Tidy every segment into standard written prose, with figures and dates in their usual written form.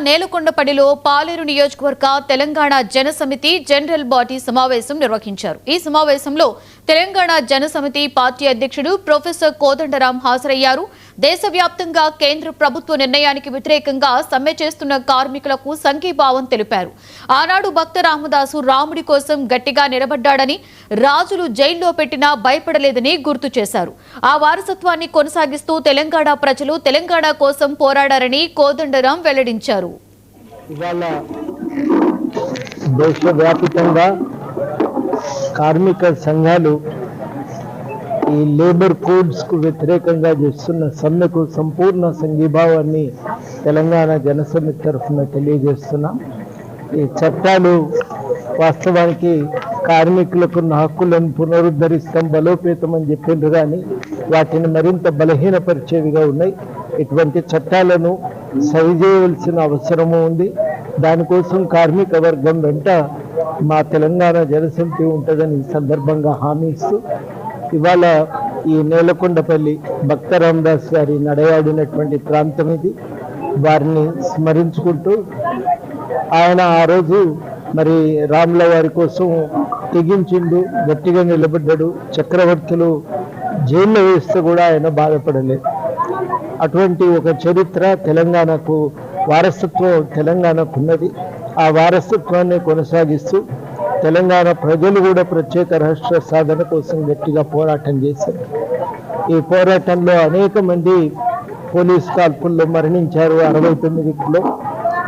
నేలకొండపల్లిలో పాలేరు నియోజకవర్గ తెలంగాణ జన సమితి general body సమావేశం నిర్వహించారు। ఈ సమావేశంలో తెలంగాణ జన సమితి పార్టీ అధ్యక్షుడు ప్రొఫెసర్ కోదండరాం హాజరయ్యారు। దేశవ్యాప్తంగా కేంద్ర ప్రభుత్వ నిర్ణయానికి వ్యతిరేకంగా సమ్మె చేస్తున్న కార్మికులకు సంఘీభావం తెలిపారు। ఆనాడు భక్త రామదాసు రాముడి కోసం గట్టిగా నిలబడ్డాడని, రాజులు జైల్లో పెట్టినా భయపడలేదని గుర్తు చేశారు। ఆ వారసత్వాన్ని కొనసాగిస్తూ తెలంగాణ ప్రజలు తెలంగాణ కోసం పోరాడారని కోదండరాం వెల్లడించారు। ఇవాళ దేశవ్యాప్తంగా కార్మిక సంఘాలు ఈ లేబర్ కోడ్స్ కు వ్యతిరేకంగా చేస్తున్న సమ్మెకు సంపూర్ణ సంఘీభావాన్ని తెలంగాణ జనసమితి తరఫున తెలియజేస్తున్నాం। ఈ చట్టాలు వాస్తవానికి కార్మికులకు హక్కులను పునరుద్ధరిస్తాం, బలోపేతం అని చెప్పిండ్రు, కానీ వాటిని మరింత బలహీనపరిచేవిగా ఉన్నాయి। ఇటువంటి చట్టాలను సరిచేయవలసిన అవసరము ఉంది। దానికోసం కార్మిక వర్గం వెంట మా తెలంగాణ జనసమితి ఉంటుందని ఈ సందర్భంగా హామీ ఇస్తూ, ఇవాళ ఈ నేలకొండపల్లి భక్త రామదాస్ గారి నడయాడినటువంటి ప్రాంతం ఇది। వారిని స్మరించుకుంటూ ఆయన ఆ రోజు మరి రాముల వారి కోసం తెగించిండు, గట్టిగా నిలబడ్డాడు। చక్రవర్తులు జైల్లో వేస్తే కూడా ఆయన బాధపడలేదు। అటువంటి ఒక చరిత్ర తెలంగాణకు, వారసత్వం తెలంగాణకు ఉన్నది। ఆ వారసత్వాన్ని కొనసాగిస్తూ తెలంగాణ ప్రజలు కూడా ప్రత్యేక రాష్ట్ర సాధన కోసం గట్టిగా పోరాటం చేశారు। ఈ పోరాటంలో అనేక మంది పోలీస్ కాల్పుల్లో మరణించారు। 69లో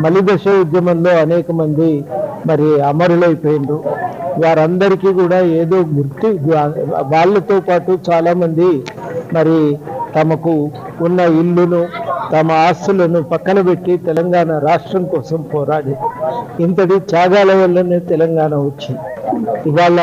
మలిదశ ఉద్యమంలో అనేక మంది మరి అమరులైపోయినారు। వారందరికీ కూడా ఏదో గుర్తు, వాళ్ళతో పాటు చాలామంది మరి తమకు ఉన్న ఇల్లును, తమ ఆస్తులను పక్కన పెట్టి తెలంగాణ రాష్ట్రం కోసం పోరాడి, ఇంతటి త్యాగాల వల్లనే తెలంగాణ వచ్చింది। ఇవాళ